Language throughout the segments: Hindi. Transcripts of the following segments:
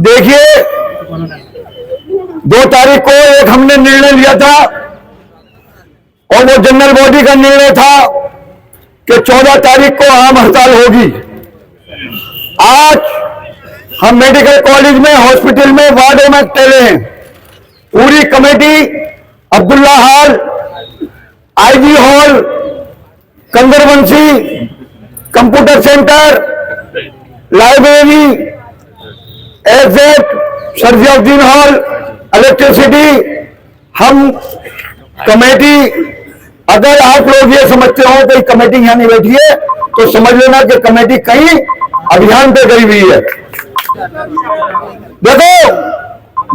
देखिए, 2 तारीख को एक हमने निर्णय लिया था और वो जनरल बॉडी का निर्णय था कि 14 तारीख को आम हड़ताल होगी। आज हम मेडिकल कॉलेज में, हॉस्पिटल में, वार्डों में टहले हैं। पूरी committee Abdullah hall, IG hall, कंदरवंशी, कंप्यूटर सेंटर, लाइब्रेरी, एग्जैक्ट, सरफियाउद्दीन हॉल, इलेक्ट्रिसिटी, हम कमेटी, अगर आप लोग ये समझते हो कि कमेटी यहां नहीं बैठी है तो समझ लेना कि कमेटी कहीं अभियान पे गई हुई है। देखो,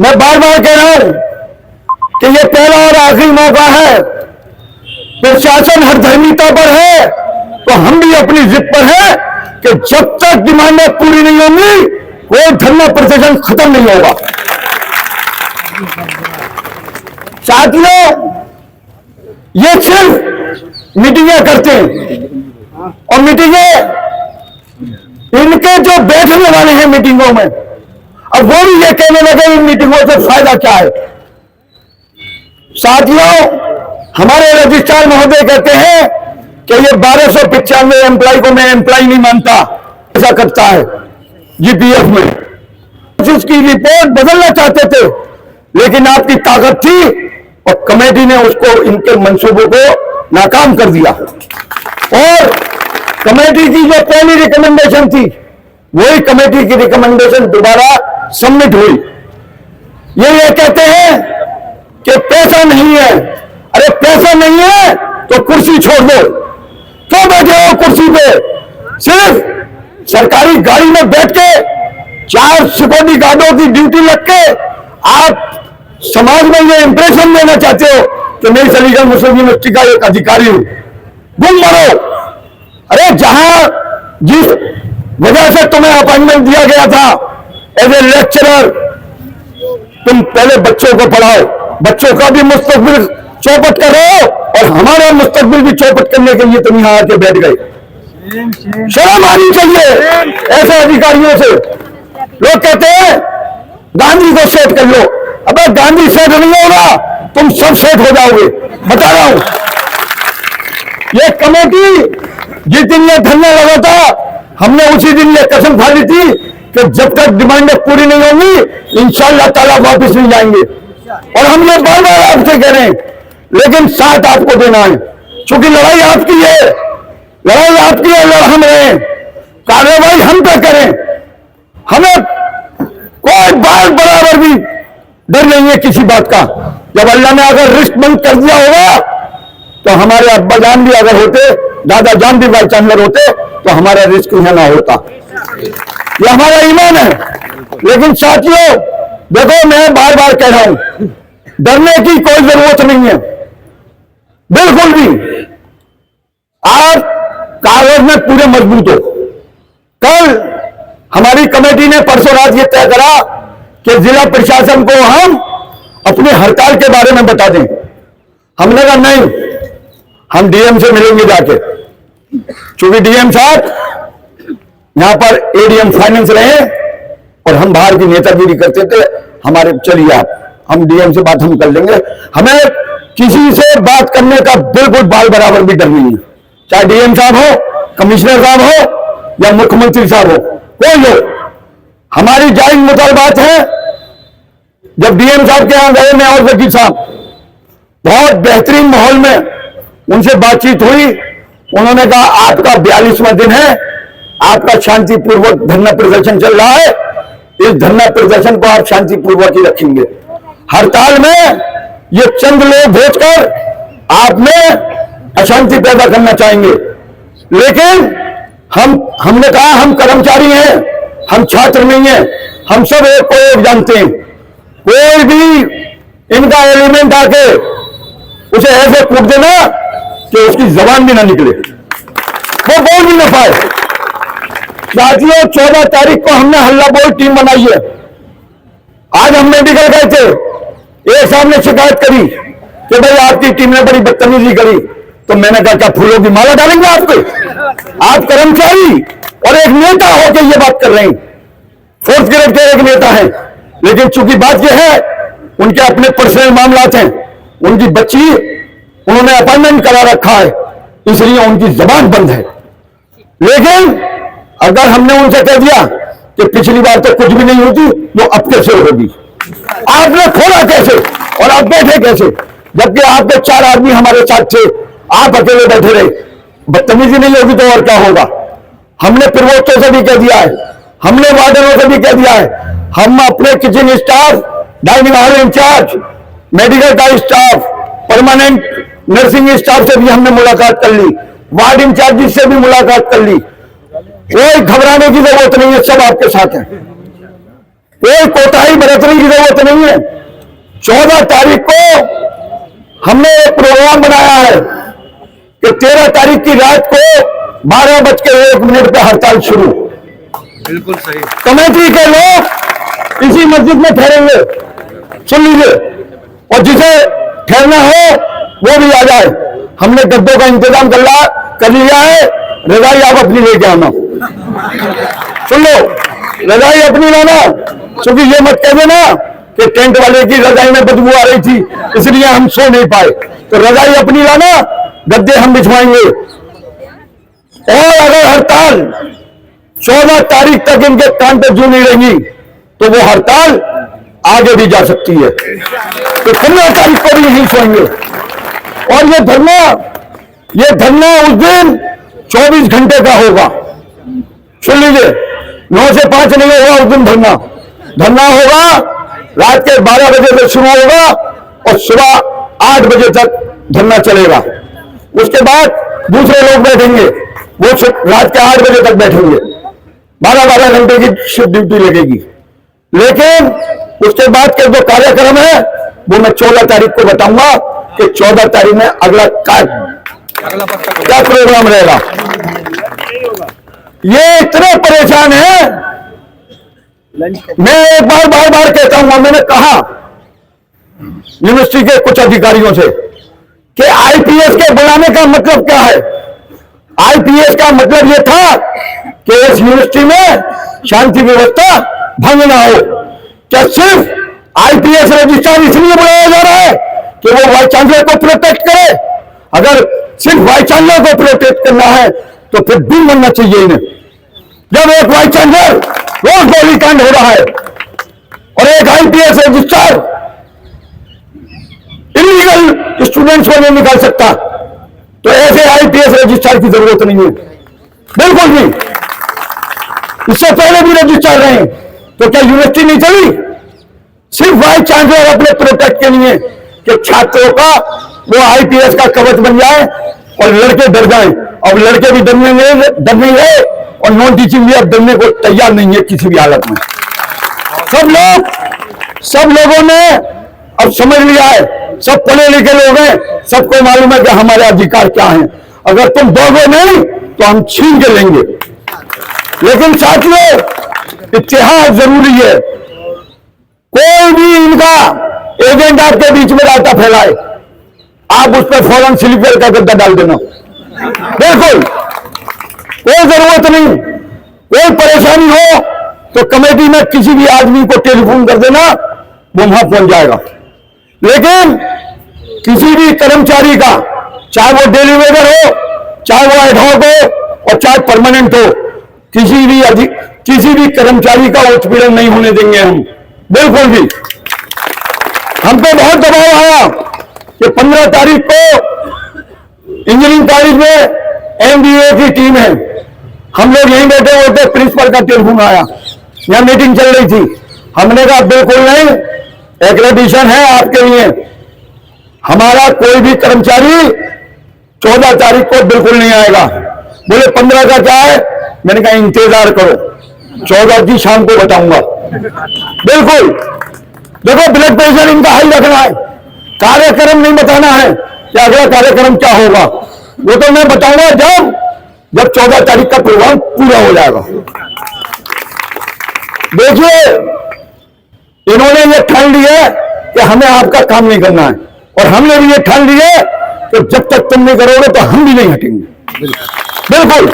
मैं बार बार कह रहा हूं कि ये पहला और आखिरी मौका है। प्रशासन हर धर्मिता पर है तो हम भी अपनी जिद पर है कि जब तक डिमांडें पूरी नहीं होंगी कोई धरना प्रदर्शन खत्म नहीं होगा। साथियों, ये सिर्फ मीटिंगें करते हैं और मीटिंगें, इनके जो बैठने वाले हैं मीटिंगों में, अब वो भी ये कहने लगे इन मीटिंगों से फायदा क्या है। साथियों, हमारे रजिस्ट्रार महोदय कहते हैं कि ये 1295 एम्प्लॉय को मैं एम्प्लॉय नहीं मानता, ऐसा करता है जीपीएफ में। उसकी रिपोर्ट बदलना चाहते थे लेकिन आपकी ताकत थी और कमेटी ने उसको, इनके मंसूबों को नाकाम कर दिया। और कमेटी की जो पहली रिकमेंडेशन थी वही कमेटी की रिकमेंडेशन दोबारा सबमिट हुई। ये कहते हैं कि पैसा नहीं है। अरे पैसा नहीं है तो कुर्सी छोड़ दो, क्यों बैठे हो कुर्सी पे? सिर्फ सरकारी गाड़ी में बैठ के 4 सिक्योरिटी गार्डों की ड्यूटी लग के आप समाज में ये इंप्रेशन देना चाहते हो कि मैं अलीगढ़ मुस्लिम यूनिवर्सिटी का एक अधिकारी हूं। गुम मरो। अरे जहां जिस वजह से तुम्हें अपॉइंटमेंट दिया गया था एज ए लेक्चरर, तुम पहले बच्चों को पढ़ाओ, बच्चों का भी मुस्तकबिल चौपट करो और हमारा मुस्तकबिल भी चौपट करने के लिए तुम यहां आके बैठ गए। शर्म आनी चाहिए ऐसे अधिकारियों से। लोग कहते हैं गांधी को सेट कर लो। अबे गांधी सेट नहीं होगा, तुम सब सेट हो जाओगे, बता रहा हूं। ये कमेटी जिस दिन ये धरना लगा था, हमने उसी दिन ये कसम खा ली थी कि जब तक डिमांडें पूरी नहीं होंगी इंशाअल्लाह ताला वापस नहीं जाएंगे। और हम ये बार बार आपसे कह रहे हैं, लेकिन साथ आपको देना है, क्योंकि लड़ाई आपकी है, लड़ाई आपकी है, लड़ हम रहे हैं, कार्रवाई हम पे करें। हमें कोई बात बराबर भी डर नहीं है किसी बात का। जब अल्लाह ने अगर रिस्क बंद कर दिया होगा तो हमारे अब्बा जान भी अगर होते, दादा जान भी वाइस चांसलर होते तो हमारा रिस्क यहां ना होता। यह हमारा ईमान है। लेकिन साथियों देखो, मैं बार बार कह रहा हूं, डरने की कोई जरूरत नहीं है, बिल्कुल भी। आप कागज में पूरे मजबूत हो। कल हमारी कमेटी ने परसों रात ये तय करा कि जिला प्रशासन को हम अपनी हड़ताल के बारे में बता दें। हमने कहा नहीं, हम डीएम से मिलेंगे जाके, क्योंकि डीएम साहब यहां पर एडीएम फाइनेंस रहे और हम बाहर की नेतागिरी करते थे। हमारे चलिए आप, हम डीएम से बात हम कर लेंगे। हमें किसी से बात करने का बिल्कुल बाल बराबर भी डर नहीं है, चाहे डीएम साहब हो, कमिश्नर साहब हो या मुख्यमंत्री साहब हो, कोई हो। हमारी जायज मुतालबात है। जब डीएम साहब के यहां गए, मैं और वकील साहब, बहुत बेहतरीन माहौल में उनसे बातचीत हुई। उन्होंने कहा आपका 42वां दिन है, आपका शांतिपूर्वक धरना प्रदर्शन चल रहा है, इस धरना प्रदर्शन को आप शांतिपूर्वक ही रखेंगे। हड़ताल में ये चंद लोग भेजकर आप में अशांति पैदा करना चाहेंगे। लेकिन हमने कहा हम कर्मचारी हैं, हम छात्र नहीं हैं, हम सब एक को एक जानते हैं। कोई भी इनका एलिमेंट आके उसे ऐसे कूट देना कि उसकी जबान भी ना निकले, वो बोल भी ना पाए। साथियों, 14 तारीख को हमने हल्ला बोल टीम बनाई है। आज हम मेडिकल गए थे, एक साहब ने शिकायत करी कि भाई आपकी टीम ने बड़ी बदतमीजी करी। तो मैंने कहा क्या फूलों की माला डालेंगे आपके? आप कर्मचारी और एक नेता होकर ये बात कर रहे हैं। फोर्थ ग्रेड के एक नेता हैं, लेकिन चूंकि बात यह है उनके अपने पर्सनल मामलात हैं, उनकी बच्ची उन्होंने अपॉइंटमेंट करा रखा है, इसलिए उनकी जबान बंद है। लेकिन अगर हमने उनसे कह दिया कि पिछली बार तो कुछ भी नहीं होती, वो अब कैसे होगी? आपने खोला कैसे और आप बैठे कैसे? जबकि आपके 4 आदमी हमारे साथ थे, आप अकेले बैठे रहे। बदतमीजी नहीं होगी तो और क्या होगा? हमने प्रवक्तों से भी कह दिया है, हमने वार्डनों से भी कह दिया है, हम अपने kitchen staff, dining hall incharge, medical का स्टाफ, परमानेंट नर्सिंग स्टाफ से भी हमने मुलाकात कर ली, वार्ड इंचार्ज से भी मुलाकात कर ली। कोई घबराने की जरूरत नहीं है, सब आपके साथ है, कोई कोताही बरतने की जरूरत नहीं है। 14 तारीख को हमने एक प्रोग्राम बनाया है कि 13 तारीख की रात को 12:01 पे हड़ताल शुरू। बिल्कुल सही। कमेटी के लोग इसी मस्जिद में ठहरेंगे, सुन लीजिए, और जिसे ठहरना हो वो भी आ जाए। हमने गद्दों का इंतजाम कर लिया है, रजाई आप अपनी लेके आना। सुन लो, रजाई अपनी लाना, क्योंकि ये मत कह देना कि टेंट वाले की रजाई में बदबू आ रही थी इसलिए हम सो नहीं पाए। तो रजाई अपनी लाना, गद्दे हम बिछवाएंगे। और अगर हड़ताल 14 तारीख तक इनके कान पे जू नहीं रहेंगी तो वो हड़ताल आगे भी जा सकती है। तो 15 तारीख को भी यही सोएंगे। और ये धरना उस दिन 24 घंटे का होगा। सुन लीजिए, 9 से 5 नहीं होगा उस दिन धरना होगा, रात के 12 बजे से शुरू होगा और सुबह 8 बजे तक धरना चलेगा। उसके बाद दूसरे लोग बैठेंगे, वो रात के 8 बजे तक बैठेंगे, 12-12 घंटे की शिफ्ट ड्यूटी लगेगी। लेकिन उसके बाद के जो कार्यक्रम है वो मैं 14 तारीख को बताऊंगा कि 14 तारीख में अगला क्या प्रोग्राम रहेगा। ये इतने परेशान है, मैं एक बार बार कहता हूं, मैंने कहा यूनिवर्सिटी के कुछ अधिकारियों से कि आईपीएस के बुलाने का मतलब क्या है। आईपीएस का मतलब यह था कि इस यूनिवर्सिटी में शांति व्यवस्था भंग ना हो। क्या सिर्फ आईपीएस रजिस्ट्रार इसलिए बुलाया जा रहा है कि वो वाइस चांसलर को प्रोटेक्ट करे? अगर सिर्फ वाइस चांसलर को प्रोटेक्ट करना है तो फिर दिन बनना चाहिए इन्हें। जब एक वाइस चांसलर रोज गोलीकांड हो रहा है और एक आईपीएस रजिस्ट्रार इलीगल स्टूडेंट्स को नहीं निकाल सकता, तो ऐसे आईपीएस रजिस्ट्रार की जरूरत नहीं है बिल्कुल भी। इससे पहले भी रजिस्ट्रार रहे, तो क्या यूनिवर्सिटी नहीं चली? सिर्फ वाइस चांसलर अपने प्रोटेक्ट के लिए कि छात्रों का वो आईपीएस का कवच बन जाए और लड़के डर जाएं। अब लड़के भी डर नहीं रहे और नॉन टीचिंग भी अब डरने को तैयार नहीं है किसी भी हालत में। सब लोगों ने अब समझ लिया है, सब पढ़े लिखे लोग हैं, सबको मालूम है कि हमारे अधिकार क्या हैं। अगर तुम दोगे नहीं तो हम छीन के लेंगे। लेकिन साथियों, इतिहास जरूरी है। कोई भी इनका एजेंट आपके बीच में रास्ता फैलाए, आप उस पर फौरन स्लीपर का गद्दा डाल देना, बिल्कुल कोई जरूरत नहीं। कोई परेशानी हो तो कमेटी में किसी भी आदमी को टेलीफोन कर देना, वो वहां पहुंच जाएगा। लेकिन किसी भी कर्मचारी का, चाहे वो डेली वेजर हो, चाहे वो एडहॉक हो और चाहे परमानेंट हो, किसी भी कर्मचारी का उत्पीड़न नहीं होने देंगे हम, बिल्कुल भी। हम पे बहुत दबाव आया कि 15 तारीख को इंजीनियरिंग कॉलेज में एमबीए की टीम है, हम लोग यहीं बैठे हुए थे, प्रिंसिपल का टेलीफोन आया, यहां मीटिंग चल रही थी। हमने कहा बिल्कुल नहीं, एक्रेडिशन है आपके लिए, हमारा कोई भी कर्मचारी 14 तारीख को बिल्कुल नहीं आएगा। बोले 15 का क्या है? मैंने कहा इंतजार करो, 14 की शाम को बताऊंगा। बिल्कुल देखो, ब्लड प्रेशर इनका हाई रखना है, कार्यक्रम नहीं बताना है कि अगला कार्यक्रम क्या होगा, वो तो मैं बताऊंगा जब 14 तारीख का प्रोग्राम पूरा हो जाएगा। देखिए, इन्होंने ये ठान लिया कि हमें आपका काम नहीं करना है, और हमने भी ये ठान लिया कि जब तक तुम नहीं करोगे तो हम भी नहीं हटेंगे। बिल्कुल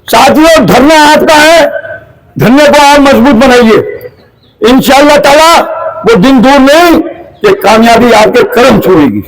साथियों, धरना आपका है, धन्य को और मजबूत बनाइए। इंशाअल्लाह ताला वो दिन दूर नहीं कि कामयाबी आपके कदम छोड़ेगी।